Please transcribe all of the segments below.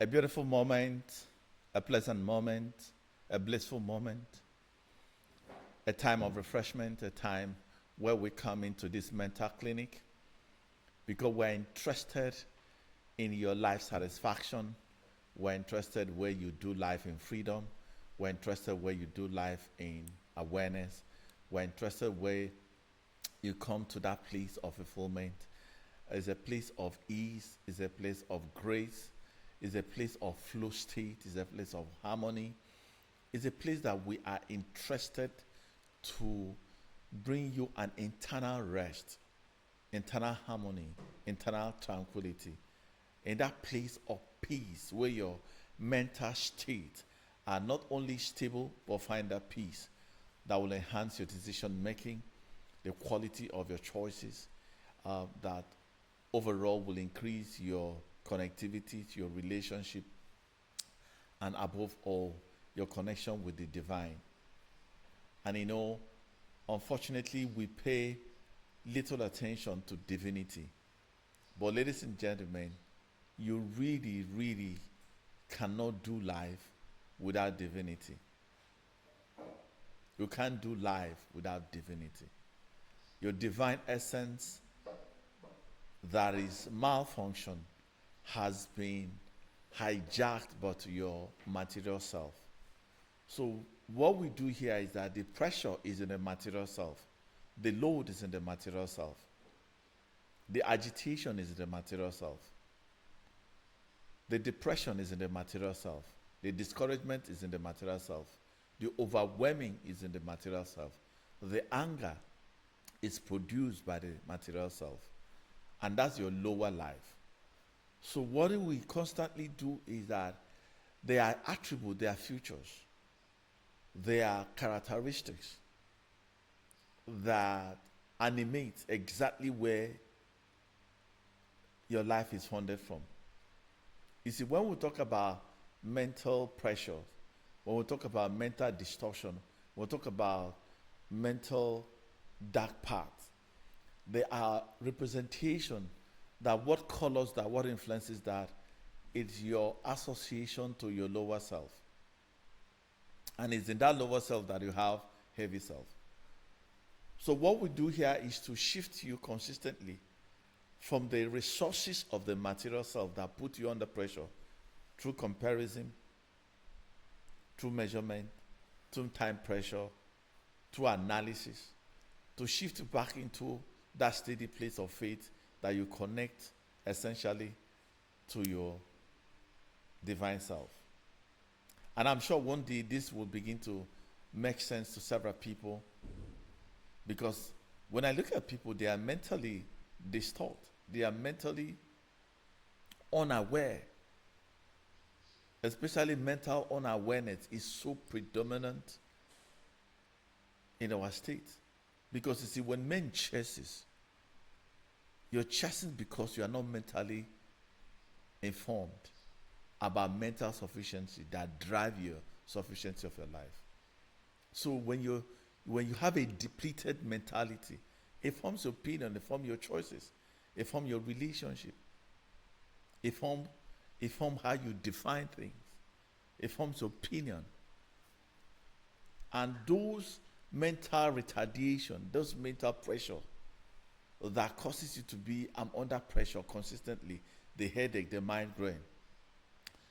A beautiful moment, a pleasant moment, a blissful moment, a time of refreshment, a time where we come into this mental clinic because we're interested in your life satisfaction. We're interested where you do life in freedom. We're interested where you do life in awareness. We're interested where you come to that place of fulfillment. It's a place of ease. It's a place of grace. It's a place of flow state. It's a place of harmony. It's a place that we are interested to bring you an internal rest, internal harmony, internal tranquility. In that place of peace where your mental state are not only stable but find that peace that will enhance your decision making, the quality of your choices, that overall will increase your connectivity to your relationship, and above all, your connection with the divine. And unfortunately, we pay little attention to divinity. But, ladies and gentlemen, you really, really cannot do life without divinity. You can't do life without divinity. Your divine essence that is malfunction has been hijacked by your material self. So what we do here is that the pressure is in the material self. The load is in the material self. The agitation is in the material self. The depression is in the material self. The discouragement is in the material self. The overwhelming is in the material self. The anger is produced by the material self. And that's your lower life. So what we constantly do is that they are attributes, they are futures, they are characteristics that animate exactly where your life is funded from. You see, when we talk about mental pressure, when we talk about mental distortion, when we talk about mental dark paths, they are representation that what colors that, what influences that, it's your association to your lower self. And it's in that lower self that you have heavy self. So what we do here is to shift you consistently from the resources of the material self that put you under pressure through comparison, through measurement, through time pressure, through analysis, to shift you back into that steady place of faith that you connect essentially to your divine self. And I'm sure one day this will begin to make sense to several people, because when I look at people, they are mentally distorted. They are mentally unaware. Especially mental unawareness is so predominant in our state. Because you see, when men chases, you're chasing because you are not mentally informed about mental sufficiency that drive your sufficiency of your life. So when you have a depleted mentality, it forms your opinion, it forms your choices, it forms your relationship, it forms how you define things, it forms your opinion. And those mental retardation, those mental pressure that causes you to be under pressure consistently, the headache, the migraine,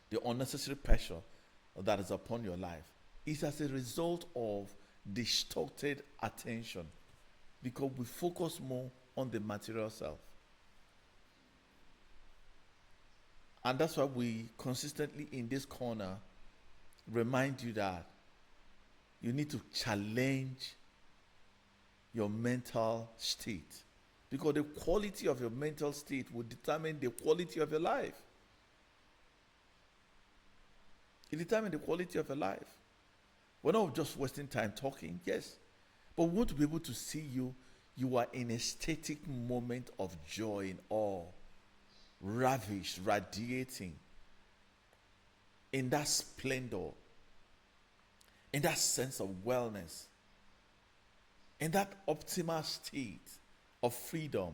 the unnecessary pressure that is upon your life, is as a result of distorted attention, because we focus more on the material self. And that's why we consistently in this corner remind you that you need to challenge your mental state, because the quality of your mental state will determine the quality of your life. It determines the quality of your life. We're not just wasting time talking, yes, but we want to be able to see you are in a static moment of joy and awe, ravished, radiating in that splendor, in that sense of wellness, in that optimal state of freedom,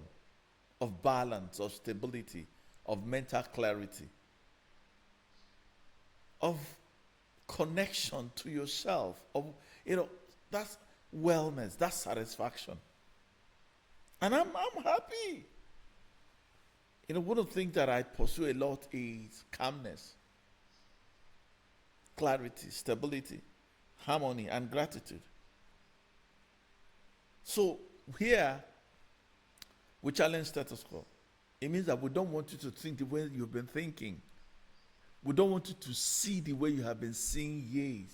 of balance, of stability, of mental clarity. of connection to yourself, of, that's wellness, that's satisfaction. And I'm happy. One of the things that I pursue a lot is calmness, clarity, stability, harmony, and gratitude. So here, we challenge status quo. It means that we don't want you to think the way you've been thinking. We don't want you to see the way you have been seeing years.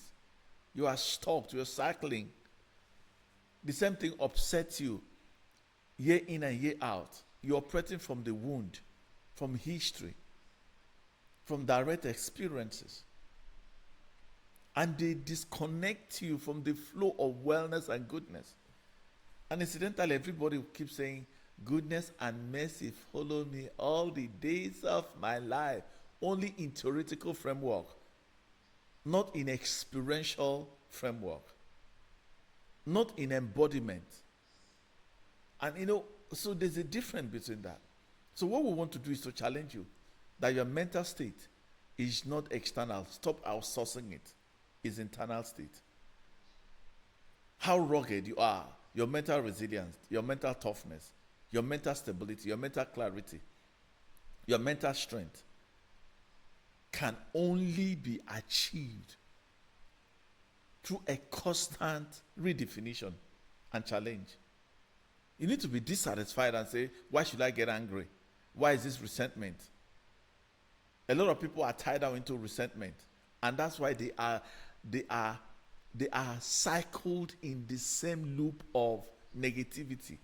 You are stuck, you're cycling. The same thing upsets you year in and year out. You're operating from the wound, from history, from direct experiences. And they disconnect you from the flow of wellness and goodness. And incidentally, everybody keeps saying, goodness and mercy follow me all the days of my life. Only in theoretical framework, not in experiential framework, not in embodiment. And so there's a difference between that. So what we want to do is to challenge you that your mental state is not external. Stop outsourcing it. It's internal state. How rugged you are, your mental resilience, your mental toughness, your mental stability, your mental clarity, your mental strength can only be achieved through a constant redefinition and challenge. You need to be dissatisfied and say, why should I get angry? Why is this resentment? A lot of people are tied down into resentment, and that's why they are cycled in the same loop of negativity.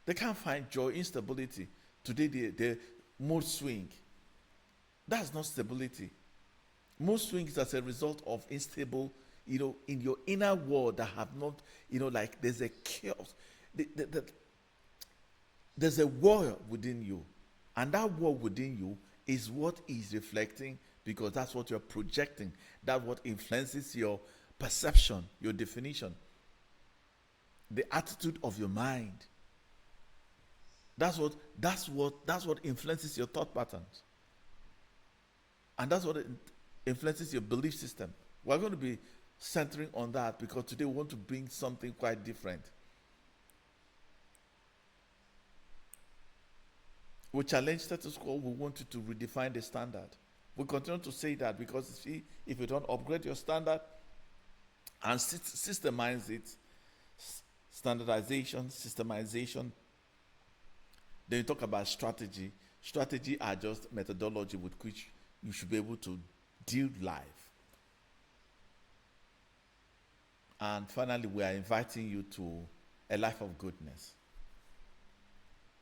They can't find joy, instability. Today they mood swing. That's not stability. Mood swings as a result of unstable, in your inner world that have not, like there's a chaos. There's a war within you. And that war within you is what is reflecting, because that's what you're projecting. That's what influences your perception, your definition, the attitude of your mind. That's what influences your thought patterns. And that's what influences your belief system. We're going to be centering on that because today we want to bring something quite different. We challenge status quo. We want you to redefine the standard. We continue to say that because, see, if you don't upgrade your standard and systemize it, standardization, systemization, then you talk about strategy. Strategy are just methodology with which you should be able to deal life. And finally, we are inviting you to a life of goodness.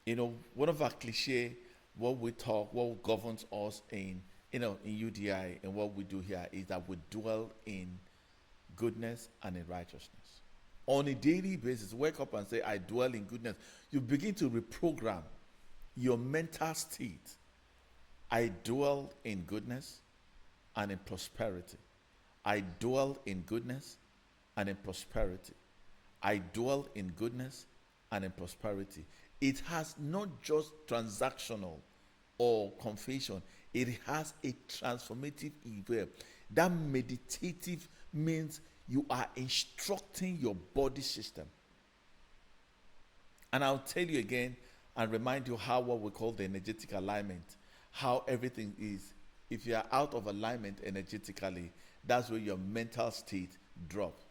One of our cliche, what we talk, what governs us in UDI and what we do here is that we dwell in goodness and in righteousness. On a daily basis, wake up and say, I dwell in goodness. You begin to reprogram your mental state. I dwell in goodness and in prosperity. I dwell in goodness and in prosperity. I dwell in goodness and in prosperity. It has not just transactional or confession. It has a transformative effect. That meditative means you are instructing your body system. And I'll tell you again and remind you how what we call the energetic alignment, how everything is. If you are out of alignment energetically, that's where your mental state drops.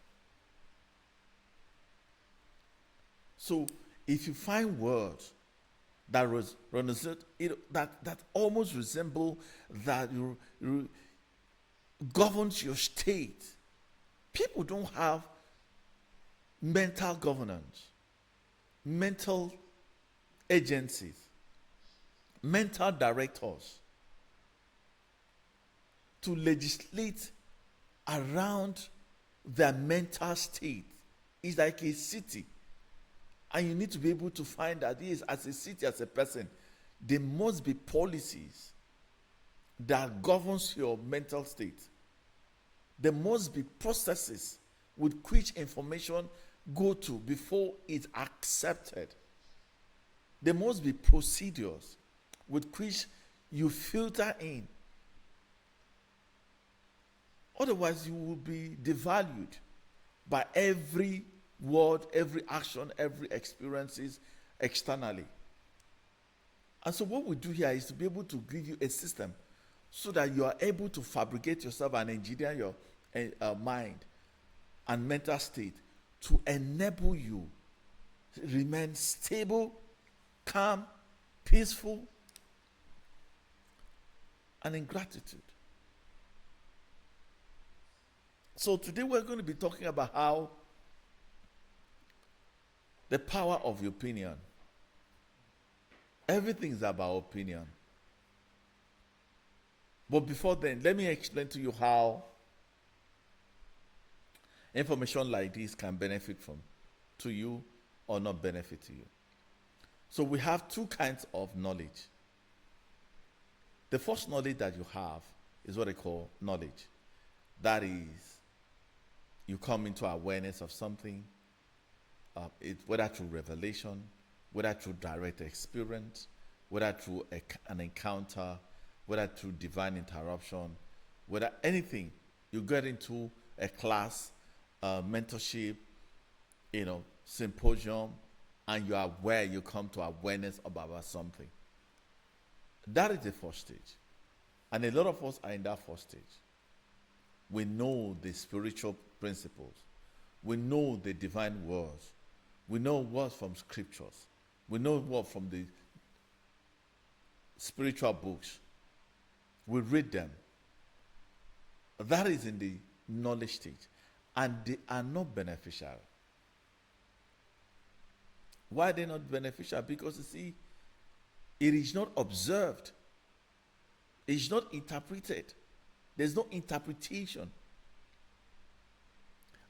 So if you find words that that almost resemble, that governs your state, people don't have mental governance, mental agencies, mental directors to legislate around their mental state. It's like a city. And you need to be able to find that is, as a city, as a person, there must be policies that governs your mental state. There must be processes with which information go to before it's accepted. There must be procedures with which you filter in Otherwise, you will be devalued by every word, every action, every experiences externally. And so what we do here is to be able to give you a system so that you are able to fabricate yourself and engineer your mind and mental state to enable you remain stable, calm, peaceful, and in gratitude. So today we're going to be talking about how the power of your opinion. Everything is about opinion. But before then, let me explain to you how information like this can benefit to you or not benefit to you. So we have two kinds of knowledge. The first knowledge that you have is what I call knowledge. That is, you come into awareness of something, whether through revelation, whether through direct experience, whether through an encounter, whether through divine interruption, whether anything, you get into a class, mentorship, symposium, and you are aware, you come to awareness about something. That is the first stage. And a lot of us are in that first stage. We know the spiritual principles. We know the divine words. We know words from scriptures. We know words from the spiritual books. We read them. That is in the knowledge stage. And they are not beneficial. Why are they not beneficial? Because you see, it is not observed. It is not interpreted. There's no interpretation.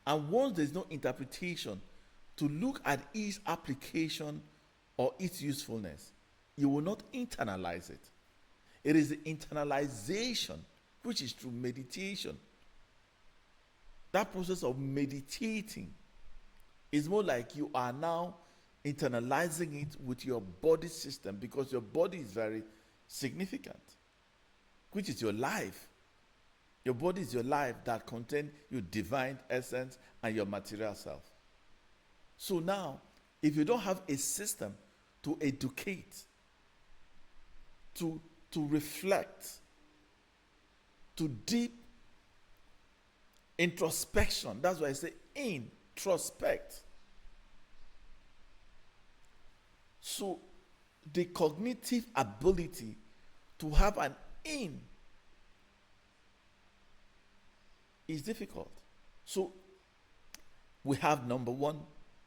And once there's no interpretation, to look at its application or its usefulness, you will not internalize it. It is the internalization, which is through meditation. That process of meditating is more like you are now internalizing it with your body system, because your body is very significant, which is your life. Your body is your life that contains your divine essence and your material self. So now, if you don't have a system to educate, to reflect, to deep introspection, that's why I say introspect. So the cognitive ability to have an in is difficult. So we have number one,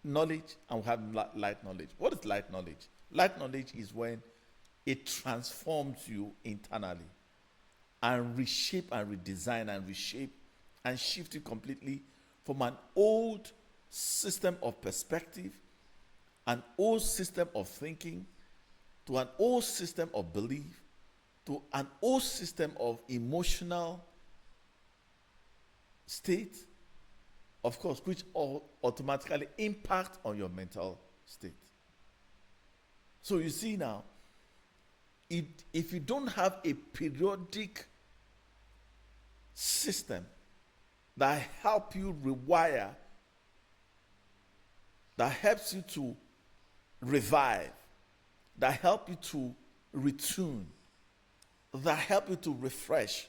knowledge, and we have light knowledge. What is light knowledge? Light knowledge is when it transforms you internally and reshape and redesign and reshape and shift you completely from an old system of perspective, an old system of thinking, to an old system of belief, to an old system of emotional state, of course, which automatically impact on your mental state. So you see now, if you don't have a periodic system that help you rewire, that helps you to revive, that help you to retune, that help you to refresh,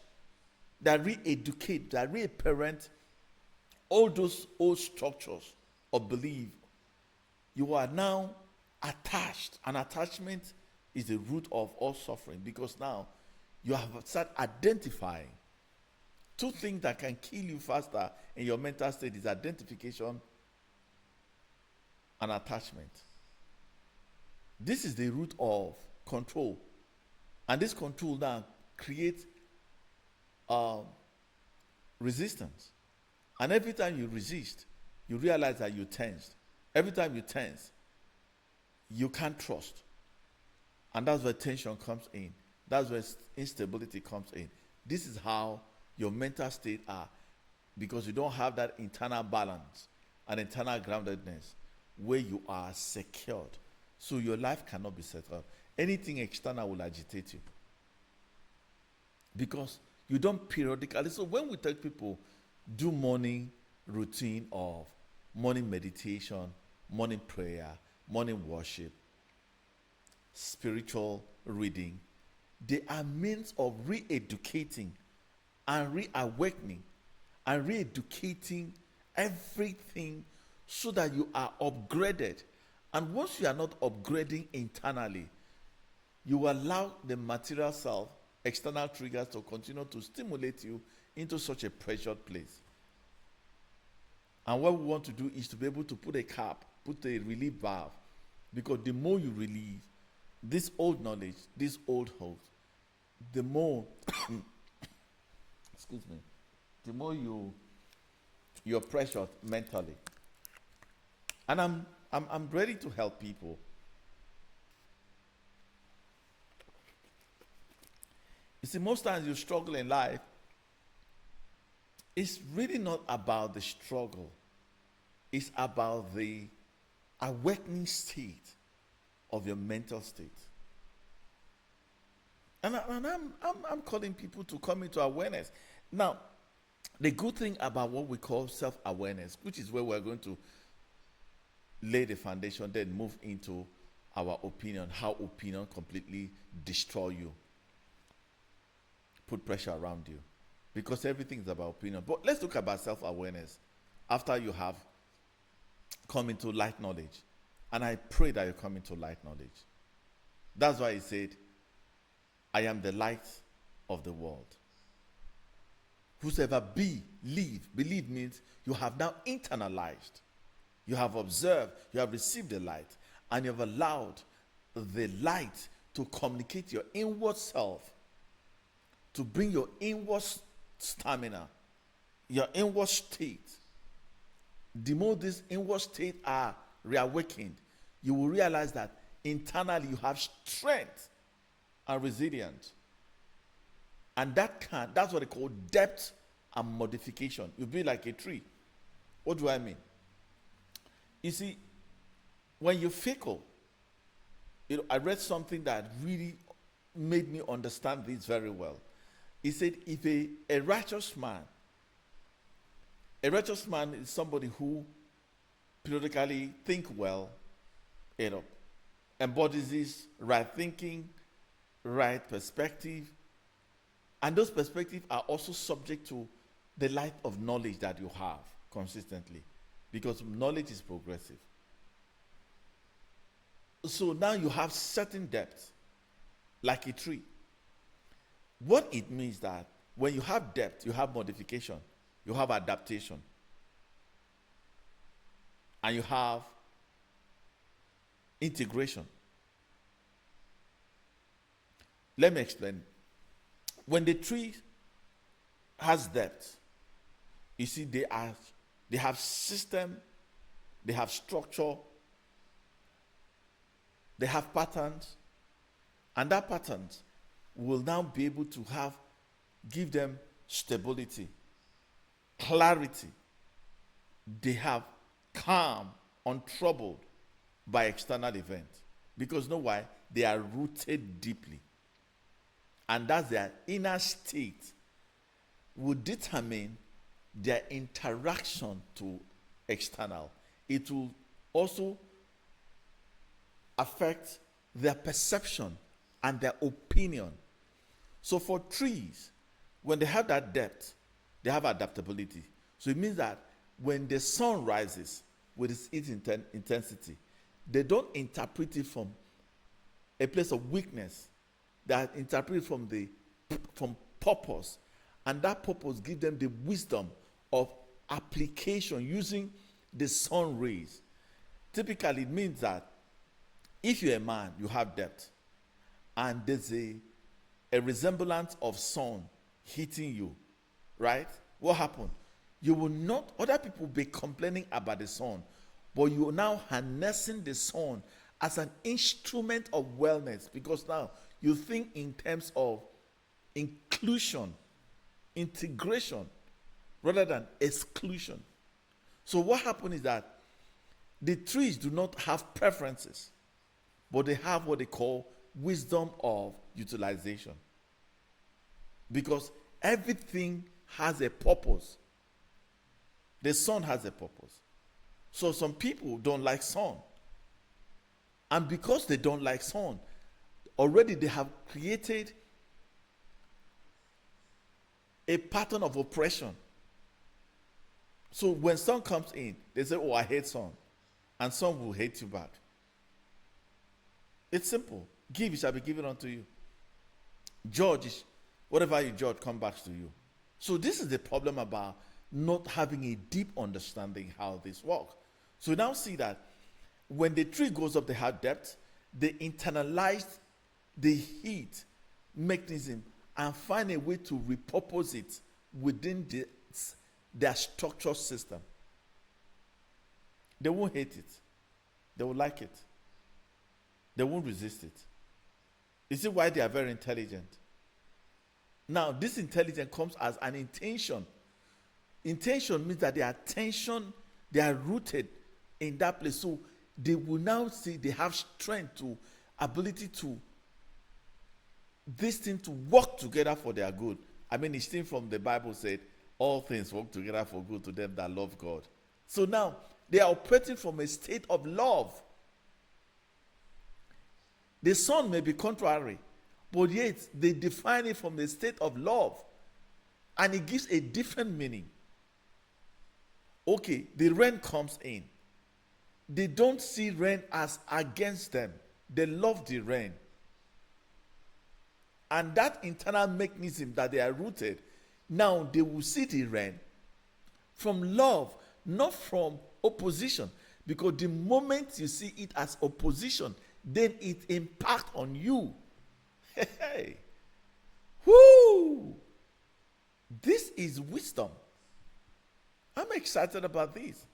that re-educate, that re-parent all those old structures of belief, you are now attached. And attachment is the root of all suffering, because now you have started identifying. Two things that can kill you faster in your mental state is identification and attachment. This is the root of control. And this control now creates resistance. And every time you resist, you realize that you tensed. Every time you tense, you can't trust. And that's where tension comes in. That's where instability comes in. This is how your mental state are, because you don't have that internal balance and internal groundedness where you are secured. So your life cannot be set up. Anything external will agitate you, because You don't periodically. So when we tell people do morning routine of morning meditation, morning prayer, morning worship, spiritual reading, they are means of re-educating and reawakening and re-educating everything so that you are upgraded. And once you are not upgrading internally, you allow the material self, external triggers to continue to stimulate you into such a pressured place. And what we want to do is to be able to put a cap, put a relief valve, because the more you release this old knowledge, this old hope, the more, excuse me, the more you're pressured mentally. And I'm ready to help people. You see, most times you struggle in life, it's really not about the struggle. It's about the awakening state of your mental state. And I'm calling people to come into awareness. Now, the good thing about what we call self-awareness, which is where we're going to lay the foundation, then move into our opinion, how opinion completely destroy you, put pressure around you, because everything is about opinion. But let's look about self-awareness after you have come into light knowledge. And I pray that you come into light knowledge. That's why he said, I am the light of the world. Whosoever believe means you have now internalized. You have observed, you have received the light, and you have allowed the light to communicate your inward self, to bring your inward stamina, your inward state. The more these inward states are reawakened, you will realize that internally you have strength and resilience. And that's what they call depth and modification. You'll be like a tree. What do I mean? You see, when you're fickle, I read something that really made me understand this very well. He said, if a righteous man is somebody who periodically think well, embodies this right thinking, right perspective, and those perspectives are also subject to the light of knowledge that you have consistently, because knowledge is progressive. So now you have certain depth, like a tree. What it means that when you have depth, you have modification, you have adaptation, and you have integration. Let me explain. When the tree has depth, you see they have system, they have structure, they have patterns, and that patterns will now be able to give them stability, clarity. They have calm, untroubled by external events. Because know why? They are rooted deeply. And that's their inner state will determine their interaction to external. It will also affect their perception and their opinion. So for trees, when they have that depth, they have adaptability. So it means that when the sun rises with its intensity, they don't interpret it from a place of weakness. They are interpreted from purpose. And that purpose gives them the wisdom of application using the sun rays. Typically, it means that if you're a man, you have depth, and there's a resemblance of sun hitting you, right? What happened? You will not, other people will be complaining about the sun, but you are now harnessing the sun as an instrument of wellness, because now you think in terms of inclusion, integration, rather than exclusion. So what happened is that the trees do not have preferences, but they have what they call wisdom of utilization. Because Everything has a purpose. The sun has a purpose. So some people don't like sun. And because they don't like sun, already they have created a pattern of oppression. So when sun comes in, they say, oh, I hate sun. And sun will hate you back. It's simple. Give, it shall be given unto you. Judge, whatever you judge, come back to you. So this is the problem about not having a deep understanding how this works. So now see that when the tree goes up the high depth, they internalize the heat mechanism and find a way to repurpose it within their structural system. They won't hate it. They will like it. They won't resist it. You see why they are very intelligent? Now, this intelligence comes as an intention. Intention means that their attention, they are rooted in that place. So they will now see they have strength to, ability to, this thing to work together for their good. I mean, it's thing from the Bible said, all things work together for good to them that love God. So now, they are operating from a state of love. The sun may be contrary, but yet they define it from a state of love. And it gives a different meaning. Okay, the rain comes in. They don't see rain as against them. They love the rain. And that internal mechanism that they are rooted, now they will see the rain from love, not from opposition. Because the moment you see it as opposition, then it impacts on you. Hey. Whoo! This is wisdom. I'm excited about this.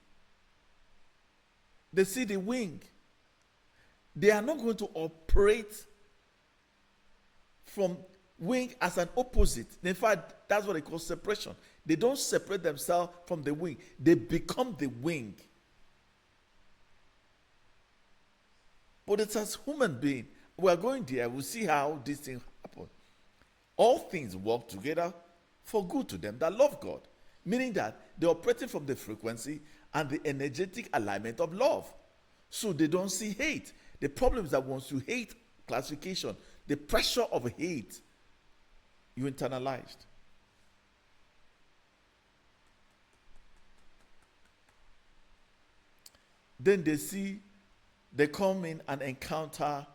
They see the wing. They are not going to operate from wing as an opposite. In fact, that's what they call separation. They don't separate themselves from the wing. They become the wing. But it's as human being, we are going there. We'll see how this thing happens. All things work together for good to them that love God. Meaning that they're operating from the frequency and the energetic alignment of love. So they don't see hate. The problem is that once you hate classification, the pressure of hate, you internalized. Then they come in and encounter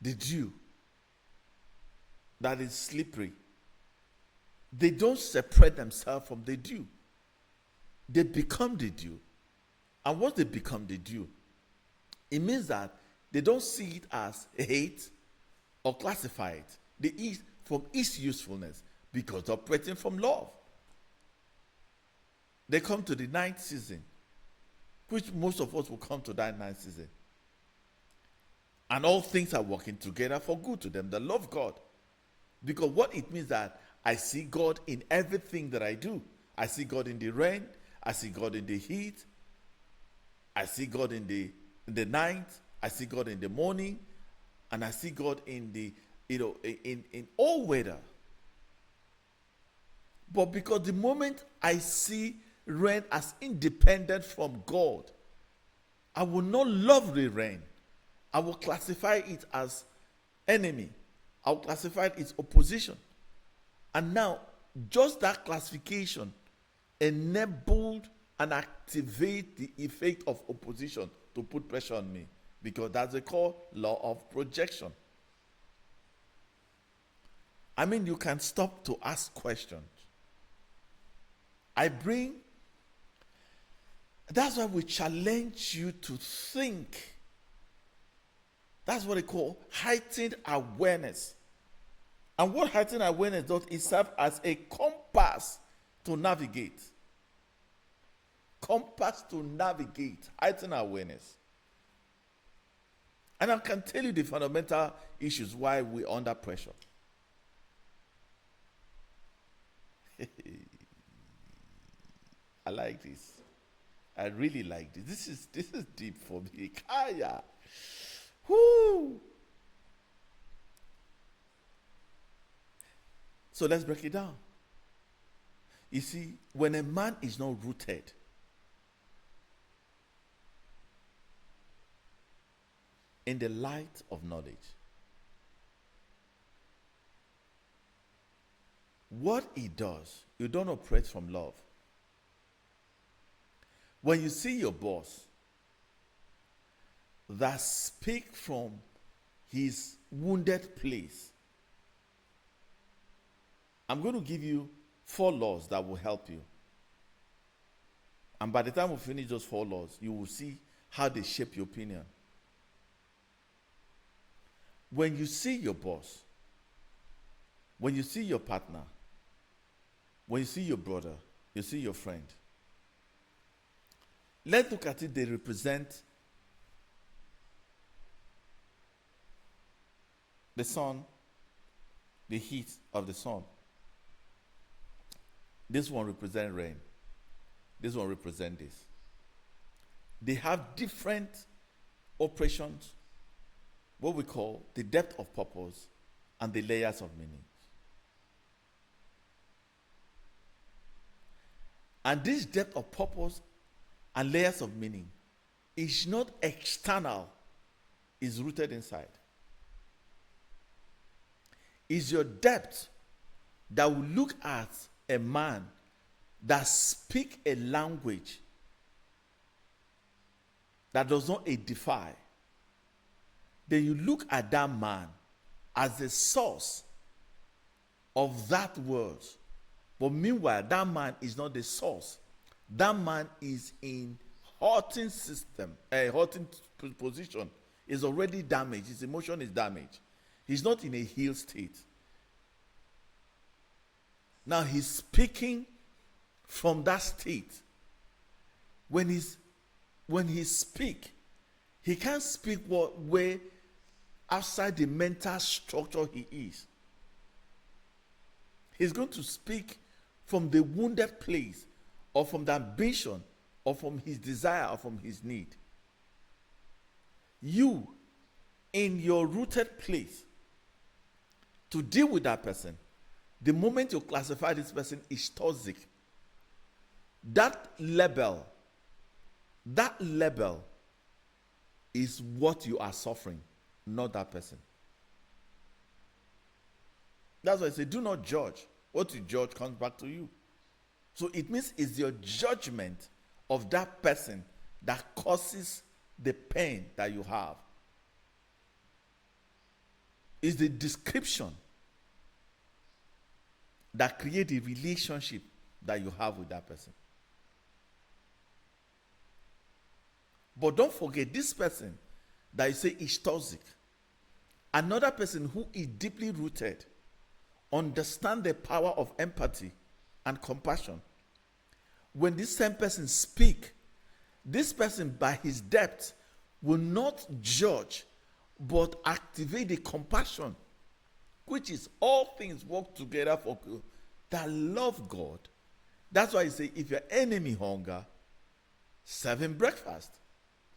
the dew that is slippery. They don't separate themselves from the dew. They become the dew. And once they become the dew, it means that they don't see it as hate or classify it. They eat from its usefulness because they're operating from love. They come to the ninth season, which most of us will come to that ninth season. And all things are working together for good to them that love God. Because what it means that I see God in everything that I do. I see God in the rain. I see God in the heat. I see God in the night. I see God in the morning. And I see God in the, in all weather. But because the moment I see rain as independent from God, I will not love the rain. I will classify it as enemy. I will classify it as opposition. And now, just that classification enabled and activate the effect of opposition to put pressure on me. Because that's the called law of projection. I mean, you can stop to ask questions. That's why we challenge you to think. That's what they call heightened awareness. And what heightened awareness does is serve as a compass to navigate. Compass to navigate, heightened awareness. And I can tell you the fundamental issues why we're under pressure. I like this. I really like this. This is deep for me. Kaya. Whoo. So let's break it down. You see, when a man is not rooted in the light of knowledge, what he does, you don't operate from love. When you see your boss that speak from his wounded place, I'm going to give you 4 laws that will help you. And by the time we finish those 4 laws, you will see how they shape your opinion. When you see your boss, when you see your partner, when you see your brother, you see your friend, let's look at it, they represent the sun, the heat of the sun. This one represents rain. This one represents this. They have different operations, what we call the depth of purpose and the layers of meaning. And this depth of purpose and layers of meaning is not external, is rooted inside. Is your depth that will look at a man that speaks a language that does not edify. Then you look at that man as the source of that word. But meanwhile, that man is not the source. That man is in hurting system, hurting position. Is already damaged. His emotion is damaged. He's not in a healed state. Now he's speaking from that state. When he speak, he can't speak where outside the mental structure he is. He's going to speak from the wounded place, or from the ambition, or from his desire, or from his need. You, in your rooted place, to deal with that person, the moment you classify this person is toxic, that label is what you are suffering, not that person. That's why I say, do not judge. What you judge comes back to you. So it means it's your judgment of that person that causes the pain that you have. It's the description that creates the relationship that you have with that person. But don't forget, this person that you say is toxic, another person who is deeply rooted, understand the power of empathy and compassion. When this same person speak, this person by his depth will not judge, but activate the compassion, which is all things work together for good that love God. That's why he say, if your enemy hunger, serve him breakfast.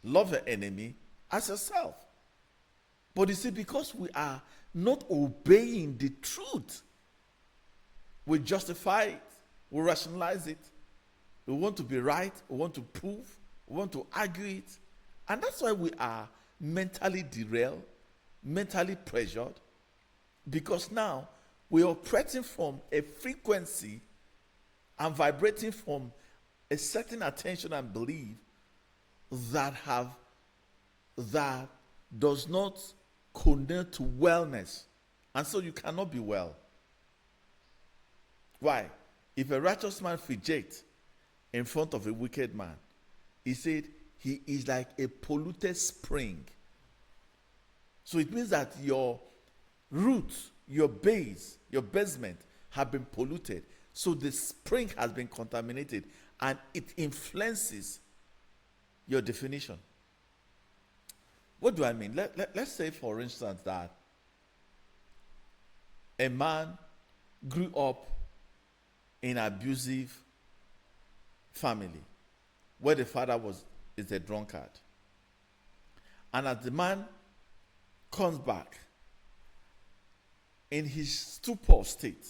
Love your enemy as yourself. But you see, because we are not obeying the truth, we justify it, we rationalize it, we want to be right, we want to prove, we want to argue it. And that's why we are mentally derailed, mentally pressured, because now we're operating from a frequency and vibrating from a certain attention and belief that does not connect to wellness. And so you cannot be well. Why? If a righteous man fidgets in front of a wicked man, he said he is like a polluted spring. So it means that your roots, your base, your basement have been polluted. So the spring has been contaminated and it influences your definition. What do I mean? Let's say, for instance, that a man grew up in an abusive family where the father is a drunkard. And as the man comes back in his stupor state,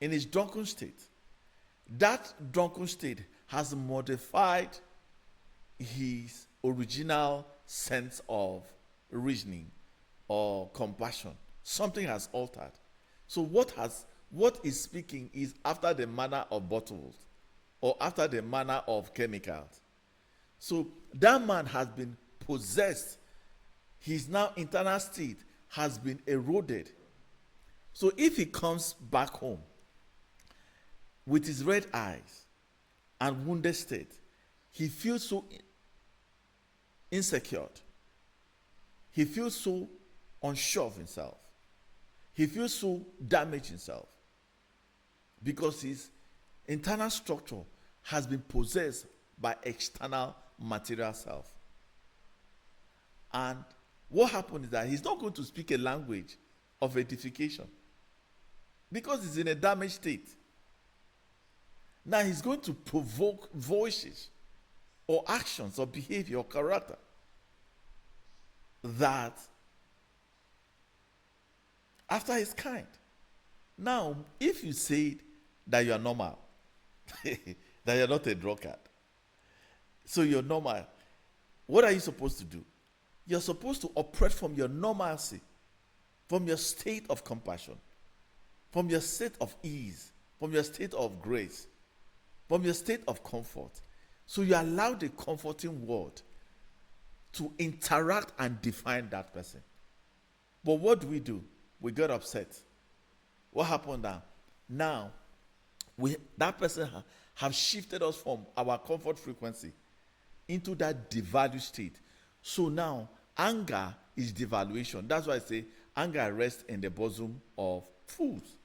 in his drunken state, that drunken state has modified his original sense of reasoning or compassion. Something has altered. So what is speaking is after the manner of bottles or after the manner of chemicals. So that man has been possessed. His now internal state has been eroded. So if he comes back home with his red eyes and wounded state, he feels so insecure. He feels so unsure of himself. He feels so damaged himself because his internal structure has been possessed by external material self. And what happened is that he's not going to speak a language of edification because he's in a damaged state. Now he's going to provoke voices or actions or behavior or character that after his kind. Now, if you say that you are normal, that you're not a drunkard, so you're normal, what are you supposed to do? You're supposed to operate from your normalcy, from your state of compassion, from your state of ease, from your state of grace, from your state of comfort. So you allow the comforting word to interact and define that person. But what do? We got upset. What happened now? Now, that person have shifted us from our comfort frequency into that devalued state. So now, anger is devaluation. That's why I say anger rests in the bosom of fools.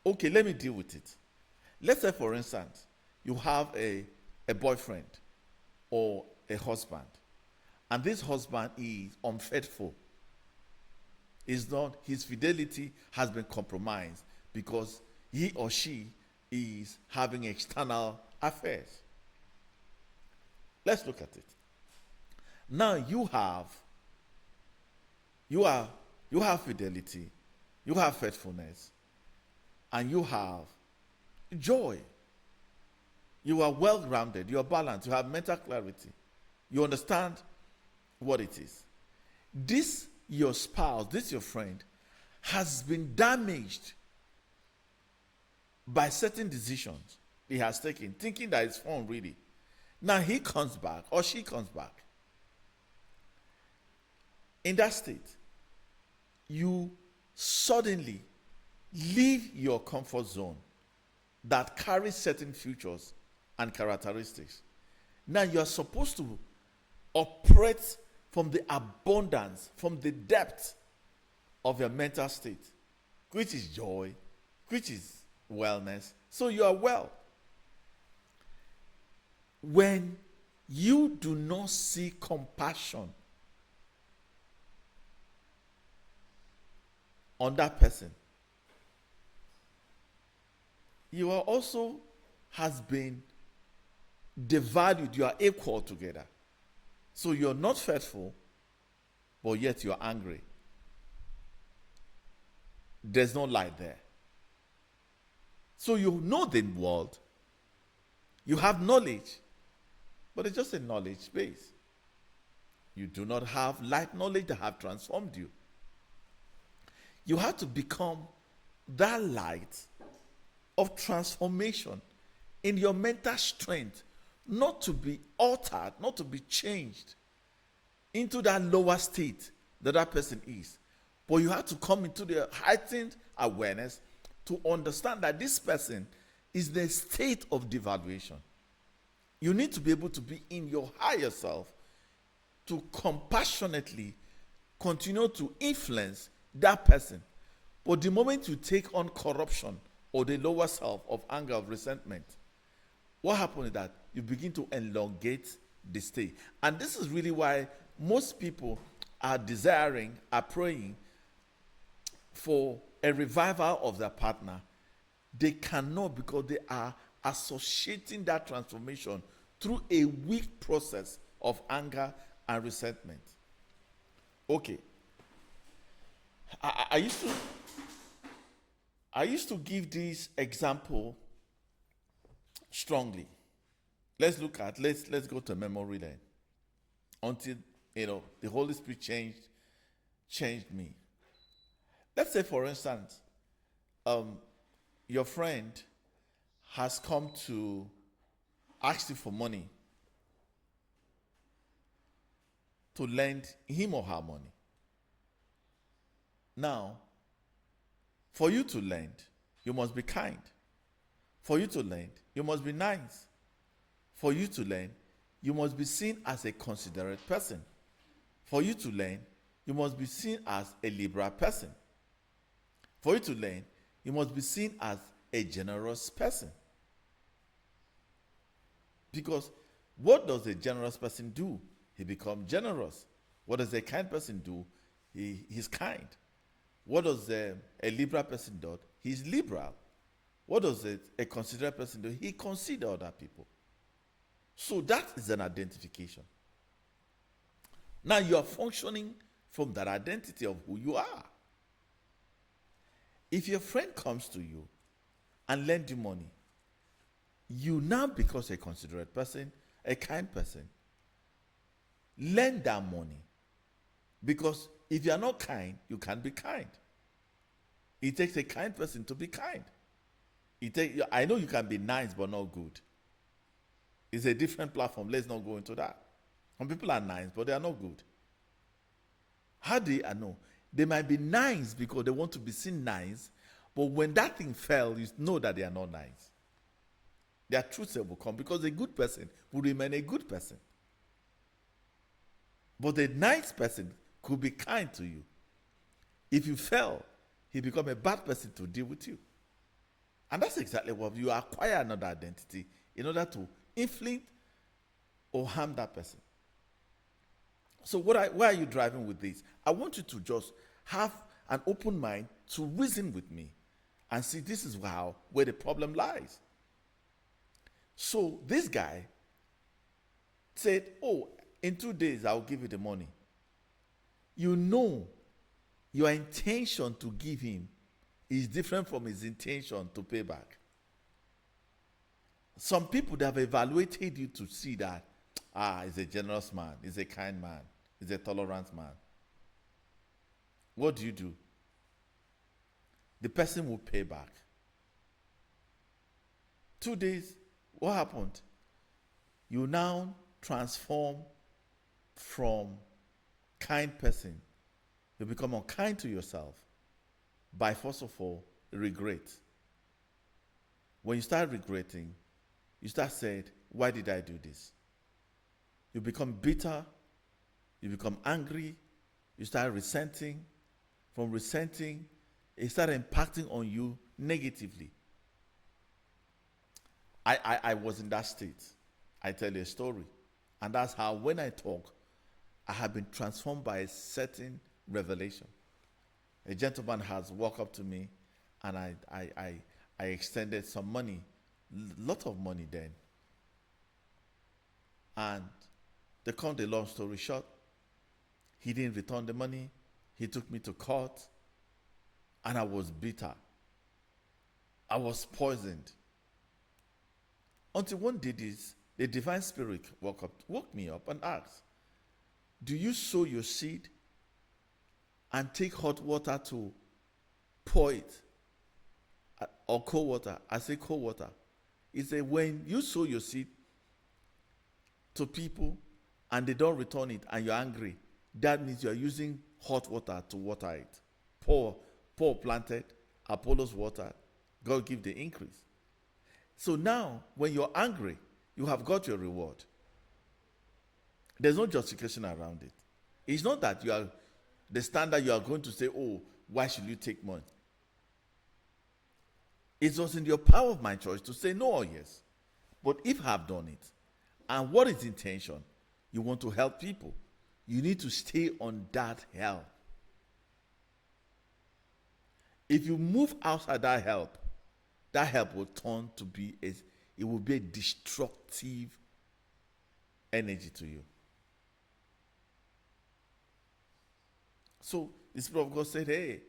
Okay, let me deal with it. Let's say, for instance, you have a boyfriend or a husband, and this husband is unfaithful. His fidelity has been compromised because he or she is having external affairs. Let's look at it. Now you have fidelity, you have faithfulness, and you have joy. You are well-grounded, you are balanced, you have mental clarity. You understand what it is. This your spouse, this your friend, has been damaged by certain decisions he has taken, thinking that it's fun really. Now he comes back or she comes back. In that state, you suddenly leave your comfort zone that carries certain features and characteristics. Now you are supposed to operate from the abundance, from the depth of your mental state, which is joy, which is wellness. So you are well. When you do not see compassion on that person, you are also has been devalued. You are equal together. So you're not faithful, but yet you're angry. There's no light there. So you know the world, you have knowledge, but it's just a knowledge base. You do not have light knowledge that have transformed you. You have to become that light of transformation in your mental strength, not to be altered, not to be changed into that lower state that person is. But you have to come into the heightened awareness to understand that this person is the state of devaluation. You need to be able to be in your higher self to compassionately continue to influence that person. But the moment you take on corruption or the lower self of anger, of resentment, what happens is that you begin to elongate the stay. And this is really why most people are praying for a revival of their partner. They cannot, because they are associating that transformation through a weak process of anger and resentment. Okay. I used to I used to give this example strongly. Let's go to memory lane until the Holy Spirit changed me. Let's say, for instance, your friend has come to ask you for money, to lend him or her money. Now, for you to lend, you must be kind. For you to lend, you must be nice. For you to lend, you must be seen as a considerate person. For you to lend, you must be seen as a liberal person. For you to lend, you must be seen as a generous person. Because what does a generous person do? He becomes generous. What does a kind person do? He's kind. What does a liberal person do? He's liberal. What does a considerate person do? He considers other people. So that is an identification. Now you are functioning from that identity of who you are. If your friend comes to you and lends you money, you now become a considerate person, a kind person. Lend that money. Because if you are not kind, you can't be kind. It takes a kind person to be kind. I know you can be nice but not good. It's a different platform. Let's not go into that. Some people are nice, but they are not good. How do I know? They might be nice because they want to be seen nice, but when that thing fell, you know that they are not nice. Their truth will come because a good person will remain a good person. But a nice person could be kind to you. If you fail, he becomes a bad person to deal with you. And that's exactly what you acquire another identity in order to inflict or harm that person. So why are you driving with this? I want you to just have an open mind to reason with me and see this is where the problem lies. So this guy said, oh, in 2 days I'll give you the money. You know your intention to give him is different from his intention to pay back. Some people that have evaluated you to see that, he's a generous man, he's a kind man, he's a tolerant man. What do? The person will pay back. 2 days, what happened? You now transform from kind person. You become unkind to yourself by, first of all, regret. When you start regretting, you start saying, why did I do this? You become bitter. You become angry. You start resenting. From resenting, it starts impacting on you negatively. I was in that state. I tell you a story. And that's how when I talk, I have been transformed by a certain revelation. A gentleman has walked up to me and I extended some money, lot of money then. And to cut the long story short, he didn't return the money. He took me to court and I was bitter. I was poisoned. Until one day the divine spirit woke me up and asked, do you sow your seed and take hot water to pour it? Or cold water? I say cold water. He said, when you sow your seed to people and they don't return it and you're angry, that means you're using hot water to water it. Paul planted, Apollos watered, God give the increase. So now, when you're angry, you have got your reward. There's no justification around it. It's not that you are the standard you are going to say, oh, why should you take money? It was in your power of my choice to say no or yes. But if I have done it, and what is the intention? You want to help people. You need to stay on that help. If you move outside that help will turn to be it will be a destructive energy to you. So the Spirit of God said, hey,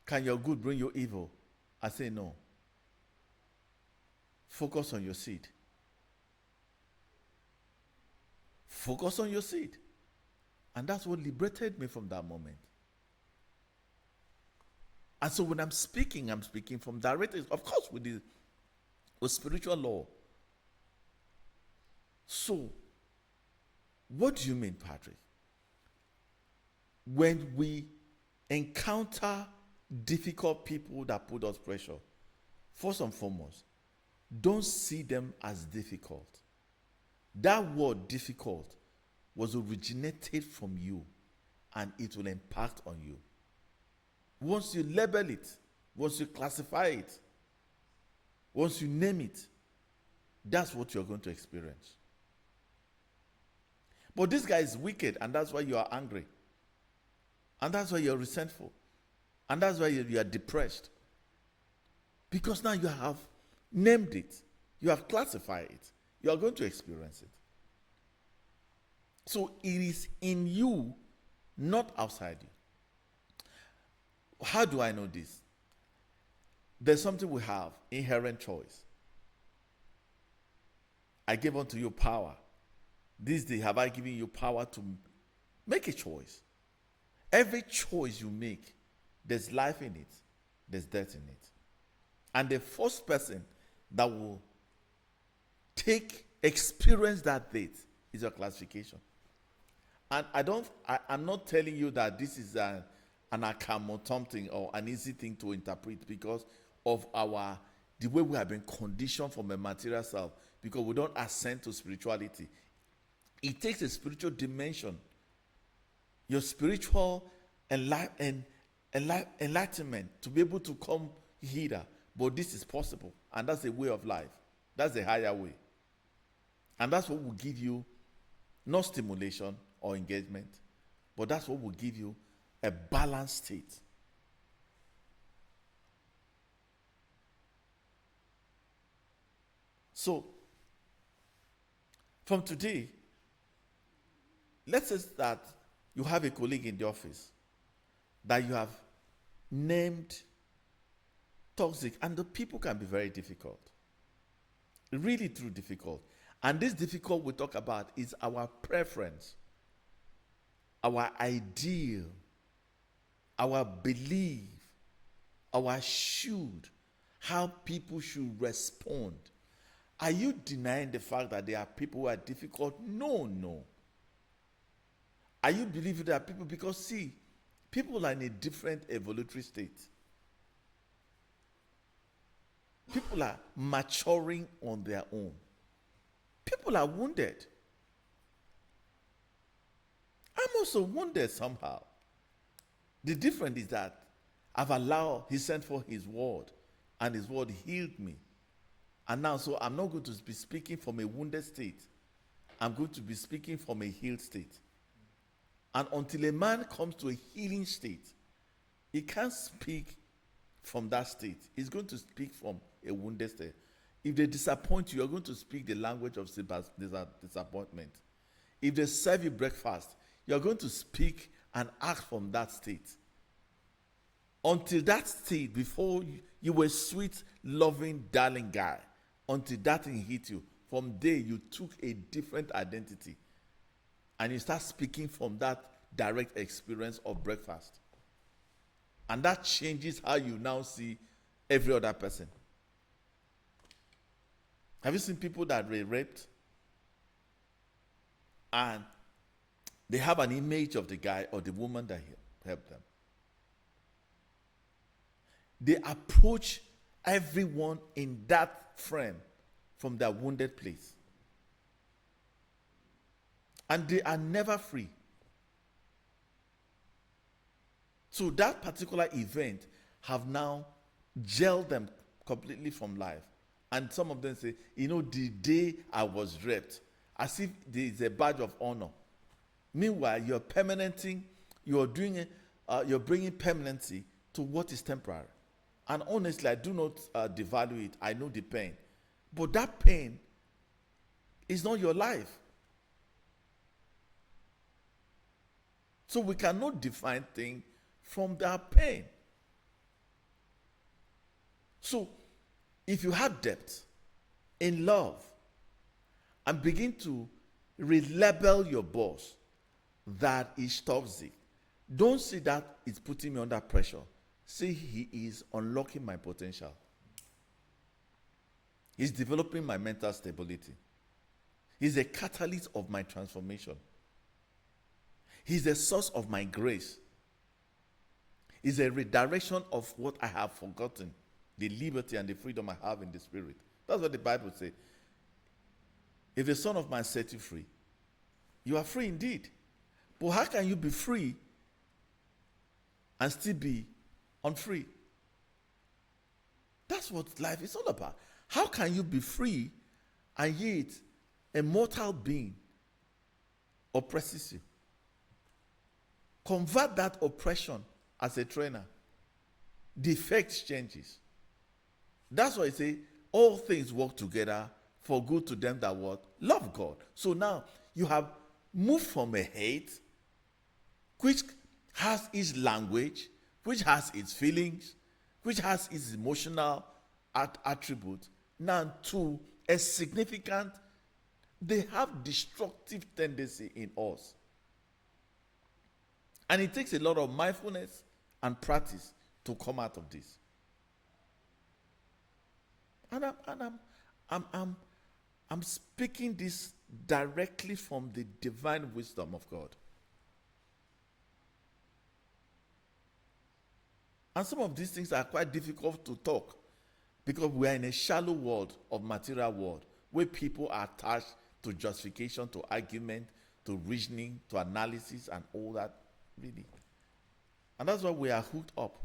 Can your good bring you evil? I say no. Focus on your seed. Focus on your seed. And that's what liberated me from that moment. And so when I'm speaking from directly, of course, with spiritual law. So, what do you mean, Patrick? When we encounter difficult people that put us pressure, first and foremost, don't see them as difficult. That word difficult was originated from you, and it will impact on you. Once you label it, once you classify it, once you name it, that's what you're going to experience. But this guy is wicked, and that's why you are angry. And that's why you're resentful. And that's why you are depressed. Because now you have named it. You have classified it. You are going to experience it. So it is in you, not outside you. How do I know this? There's something we have, inherent choice. I gave unto you power. This day have I given you power to make a choice. Every choice you make, there's life in it, there's death in it. And the first person that will experience that death is your classification. And I'm not telling you that this is an account or something or an easy thing to interpret because of the way we have been conditioned from a material self, because we don't ascend to spirituality. It takes a spiritual dimension, your spiritual enlightenment to be able to come hither. But this is possible, and that's a way of life. That's a higher way. And that's what will give you not stimulation or engagement, but that's what will give you a balanced state. So, from today, let's say that you have a colleague in the office that you have named toxic, and the people can be very difficult. Really true difficult. And this difficult we talk about is our preference, our ideal, our belief, our should, how people should respond. Are you denying the fact that there are people who are difficult? No. Are you believing there are people? Because see, people are in a different evolutionary state. People are maturing on their own. People are wounded. I'm also wounded somehow. The difference is that He sent for His word, and His word healed me. And now, so I'm not going to be speaking from a wounded state. I'm going to be speaking from a healed state. And until a man comes to a healing state, he can't speak from that state. He's going to speak from a wounded state. If they disappoint you, you're going to speak the language of disappointment. If they serve you breakfast, you're going to speak and act from that state. Until that state, before you were sweet, loving, darling guy, until that thing hit you, from there you took a different identity. And you start speaking from that direct experience of breakfast. And that changes how you now see every other person. Have you seen people that were raped? And they have an image of the guy or the woman that helped them. They approach everyone in that frame from their wounded place. And they are never free. So that particular event have now gelled them completely from life. And some of them say, the day I was raped, as if there is a badge of honor. Meanwhile, you're permanenting, you're bringing permanency to what is temporary. And honestly, I do not devalue it. I know the pain. But that pain is not your life. So we cannot define things from that pain. So if you have depth in love and begin to relabel your boss that is toxic, don't see that it's putting me under pressure. See, he is unlocking my potential. He's developing my mental stability. He's a catalyst of my transformation. He's a source of my grace. He's a redirection of what I have forgotten, the liberty and the freedom I have in the Spirit. That's what the Bible says. If the Son of Man set you free, you are free indeed. But how can you be free and still be unfree? That's what life is all about. How can you be free and yet a mortal being oppresses you? Convert that oppression as a trainer. The effect changes. That's why I say all things work together for good to them that what? Love God. So now you have moved from a hate, which has its language, which has its feelings, which has its emotional attributes, now to a significant, they have destructive tendency in us. And it takes a lot of mindfulness and practice to come out of this. And I'm speaking this directly from the divine wisdom of God. And some of these things are quite difficult to talk because we are in a shallow world of material world where people are attached to justification, to argument, to reasoning, to analysis and all that, really. And that's why we are hooked up.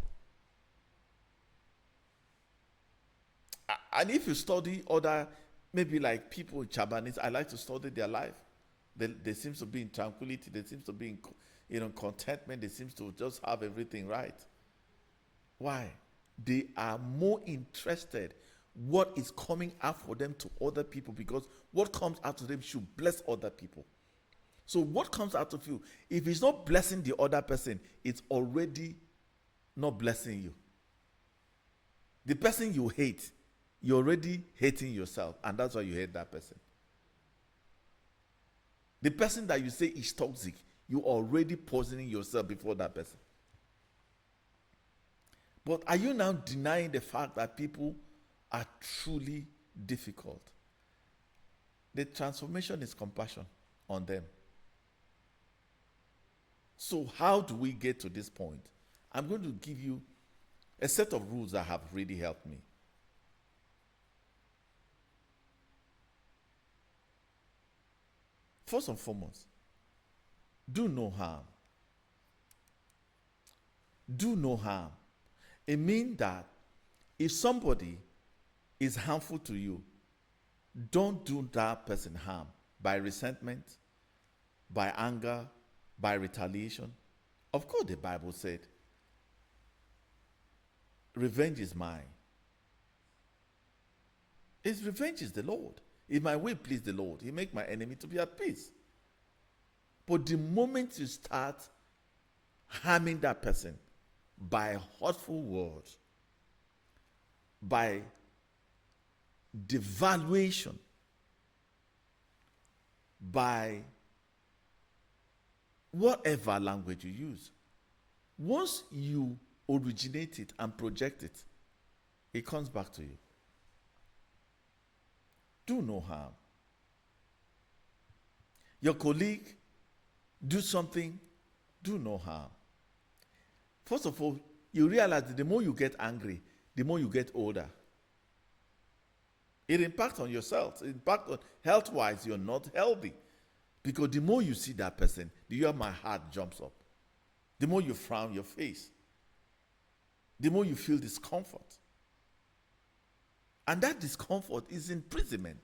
And if you study other, maybe like people in Chabanese, I like to study their life. They seem to be in tranquility. They seem to be in contentment. They seem to just have everything right. Why? They are more interested what is coming out for them to other people, because what comes out of them should bless other people. So what comes out of you, if it's not blessing the other person, it's already not blessing you. The person you hate, you're already hating yourself, and that's why you hate that person. The person that you say is toxic, you're already poisoning yourself before that person. But are you now denying the fact that people are truly difficult? The transformation is compassion on them. So how do we get to this point? I'm going to give you a set of rules that have really helped me. First and foremost, do no harm. Do no harm. It means that if somebody is harmful to you, don't do that person harm by resentment, by anger, by retaliation. Of course, the Bible said, revenge is mine. His revenge is the Lord. If my will please the Lord, he make my enemy to be at peace. But the moment you start harming that person by hurtful words, by devaluation, by whatever language you use, once you originate it and project it, it comes back to you. Do no harm. Your colleague do something, do no harm. First of all, you realize that the more you get angry, the more you get older. It impacts on yourself. It impacts on health-wise, you're not healthy. Because the more you see that person, the more my heart jumps up. The more you frown your face. The more you feel discomfort. And that discomfort is imprisonment.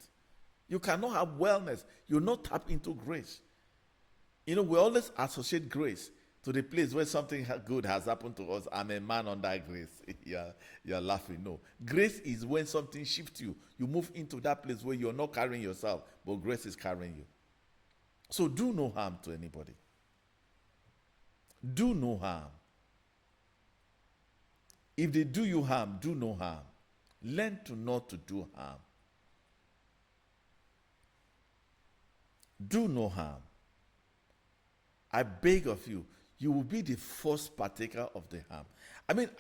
You cannot have wellness. You'll not tap into grace. We always associate grace to the place where something good has happened to us. I'm a man under grace. You're laughing. No. Grace is when something shifts you. You move into that place where you're not carrying yourself, but grace is carrying you. So do no harm to anybody. Do no harm. If they do you harm, do no harm. Learn to not to do harm. Do no harm. I beg of you, you will be the first partaker of the harm. I mean,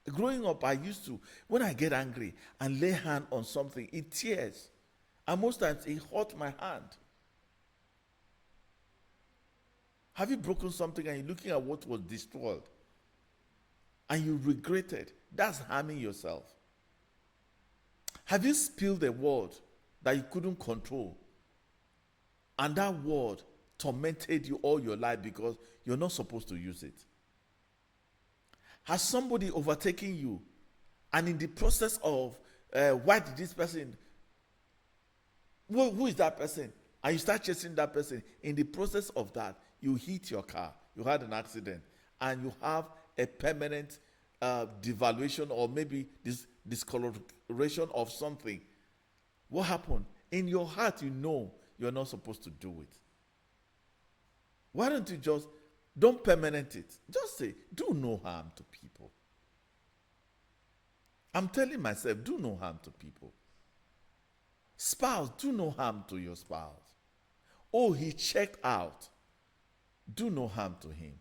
growing up, I used to, when I get angry and lay hand on something, it tears. And most times it hurt my hand. Have you broken something and you're looking at what was destroyed and you regret it? That's harming yourself. Have you spilled a word that you couldn't control and that word tormented you all your life because you're not supposed to use it? Has somebody overtaken you and in the process of why did this person, who is that person? And you start chasing that person. In the process of that, you hit your car, you had an accident, and you have a permanent devaluation or maybe discoloration of something. What happened? In your heart, you know you're not supposed to do it. Why don't you don't permanent it? Just say, do no harm to people. I'm telling myself, do no harm to people. Spouse, do no harm to your spouse. Oh, he checked out. Do no harm to him.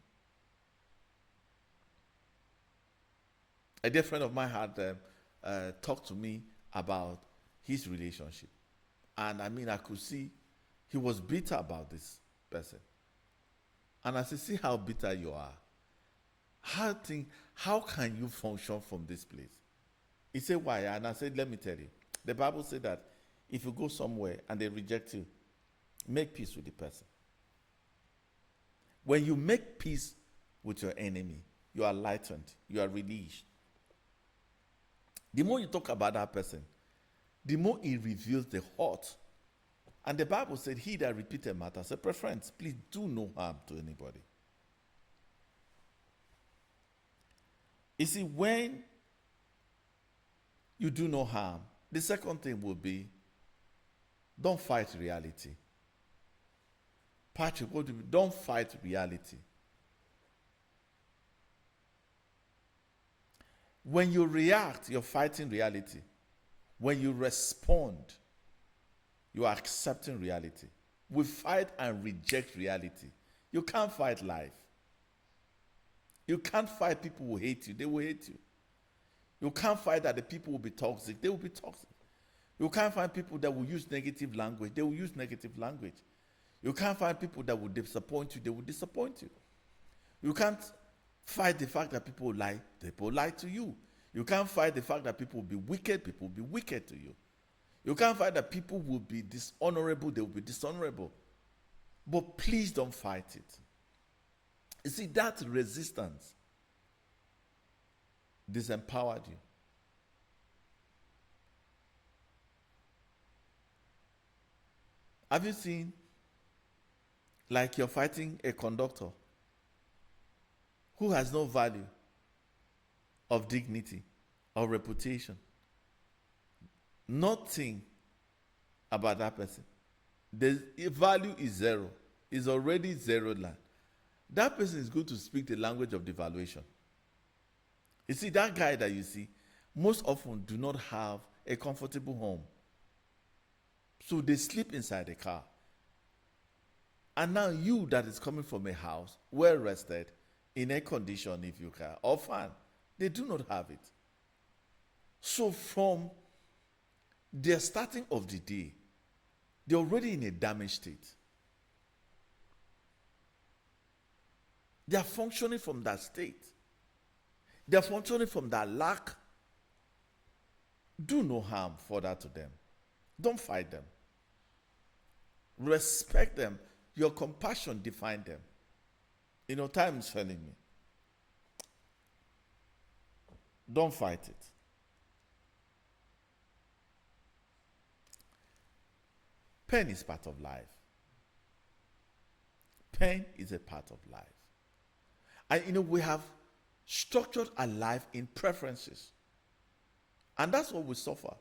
A dear friend of mine had talked to me about his relationship. And I mean, I could see he was bitter about this person. And I said, see how bitter you are. How can you function from this place? He said, why? And I said, let me tell you. The Bible said that if you go somewhere and they reject you, make peace with the person. When you make peace with your enemy, you are lightened, you are released. The more you talk about that person, the more it reveals the heart. And the Bible said, he that repeated matters a preference. Please do no harm to anybody. You see, when you do no harm, the second thing will be, don't fight reality. Patrick, what do you mean? Don't fight reality. When you react, you're fighting reality. When you respond, you are accepting reality. We fight and reject reality. You can't fight life. You can't fight people who hate you. They will hate you. You can't fight that the people will be toxic. They will be toxic. You can't find people that will use negative language. They will use negative language. You can't find people that will disappoint you. They will disappoint you. You can't fight the fact that people lie. People lie to you. You can't fight the fact that people will be wicked. People will be wicked to you. You can't fight that people will be dishonorable. They will be dishonorable. But please don't fight it. You see, that resistance disempowered you. Have you seen, like you're fighting a conductor who has no value of dignity or reputation? Nothing about that person. The value is zero. It's already zero land. That person is going to speak the language of devaluation. You see, that guy that you see, most often do not have a comfortable home. So they sleep inside the car. And now you that is coming from a house, well rested, in air condition if you can, or fan, they do not have it. So from the starting of the day, they're already in a damaged state. They are functioning from that state. They are functioning from that lack. Do no harm further to them. Don't fight them. Respect them. Your compassion define them. You know, time is failing me. Don't fight it. Pain is part of life. Pain is a part of life. And you know, we have structured our life in preferences. And that's what we suffer.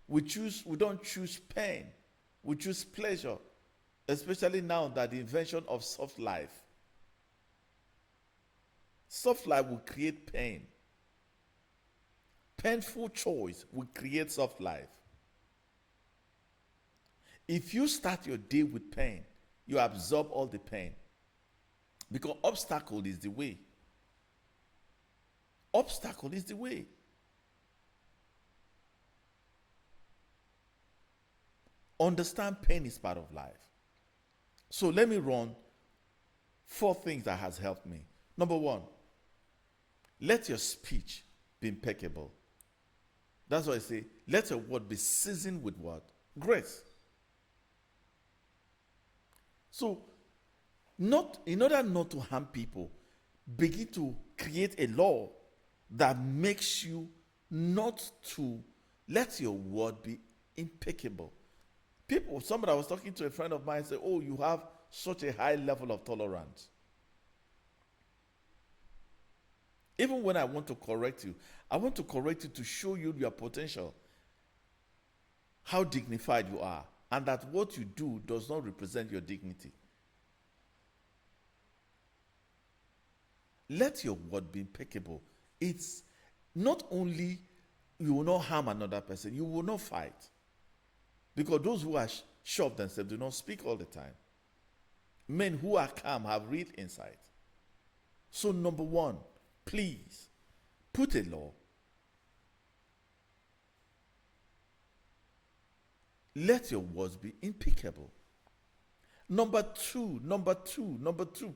We don't choose pain. We choose pleasure. Especially now that the invention of soft life. Soft life will create pain. Painful choice will create soft life. If you start your day with pain, you absorb all the pain. Because obstacle is the way. Obstacle is the way. Understand pain is part of life. So let me run 4 things that has helped me. Number 1, let your speech be impeccable. That's why I say, let your word be seasoned with what? Grace. So, in order not to harm people, begin to create a law that makes you not to let your word be impeccable. Somebody I was talking to a friend of mine said, "Oh, you have such a high level of tolerance." Even when I want to correct you, I want to correct you to show you your potential, how dignified you are, and that what you do does not represent your dignity. Let your word be impeccable. It's not only you will not harm another person, you will not fight. Because those who are sure of themselves do not speak all the time. Men who are calm have real insight. So number 1, please put a law. Let your words be impeccable. Number two,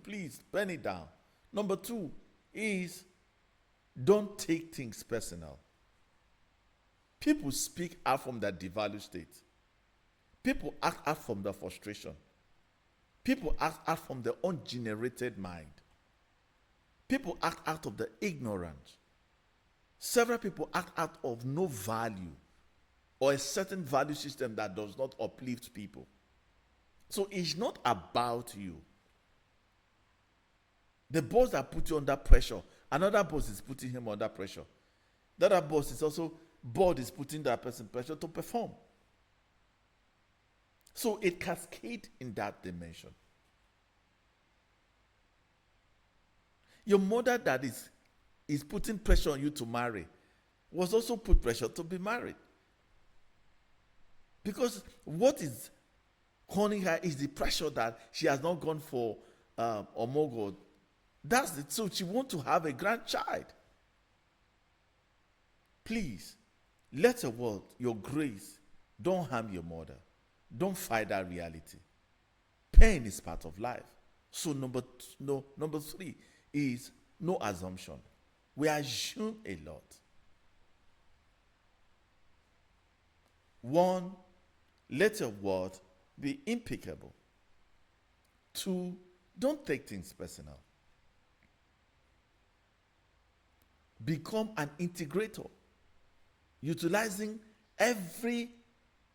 please pen it down. Number 2 is don't take things personal. People speak out from their devalued state. People act out from their frustration. People act out from their ungenerated mind. People act out of the ignorance. Several people act out of no value or a certain value system that does not uplift people. So it's not about you. The boss that put you under pressure, another boss is putting him under pressure. The other boss is also, board is putting that person pressure to perform. So it cascades in that dimension. Your mother that is putting pressure on you to marry was also put pressure to be married. Because what is honing her is the pressure that she has not gone for Omogo. That's the truth. She wants to have a grandchild. Please, let your word, your grace, don't harm your mother. Don't fight that reality. Pain is part of life. So number 3 is no assumption. We assume a lot. 1, let your word be impeccable. 2, don't take things personal. Become an integrator, utilizing every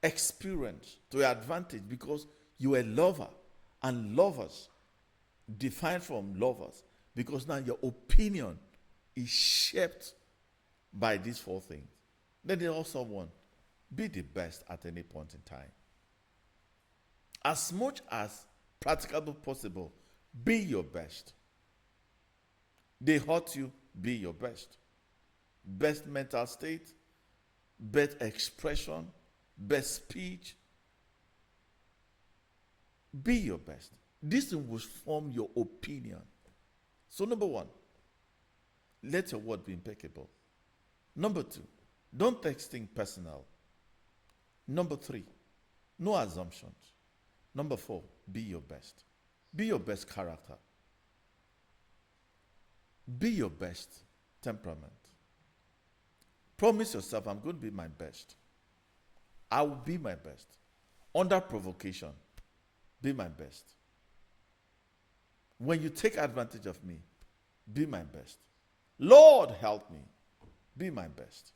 experience to your advantage, because you are a lover, and lovers different from lovers, because now your opinion is shaped by these 4 things. Then there's also 1, be the best at any point in time. As much as practicable possible, be your best. They hurt you, be your best. Best mental state, best expression, best speech. Be your best. This will form your opinion. So number 1, let your word be impeccable. Number 2, don't take things personal. Number 3, no assumptions. Number 4, be your best. Be your best character. Be your best temperament. Promise yourself, I'm going to be my best. I will be my best. Under provocation, be my best. When you take advantage of me, be my best. Lord, help me. Be my best.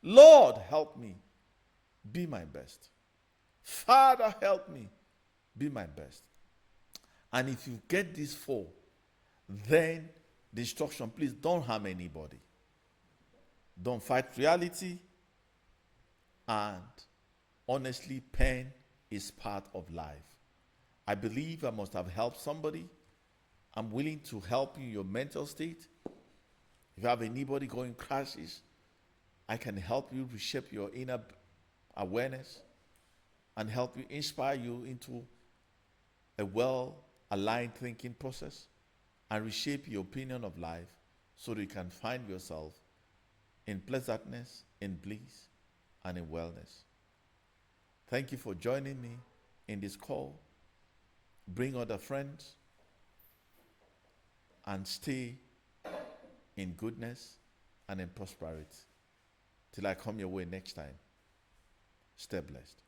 Lord, help me. Be my best. Father, help me. Be my best. And if you get these 4, then the instruction, please don't harm anybody. Don't fight reality. And honestly, pain is part of life. I believe I must have helped somebody. I'm willing to help you in your mental state. If you have anybody going crashes, I can help you reshape your inner awareness and help you inspire you into a well-aligned thinking process and reshape your opinion of life so that you can find yourself in pleasantness, in bliss, and in wellness. Thank you for joining me in this call. Bring other friends and stay in goodness and in prosperity. Till I come your way next time, stay blessed.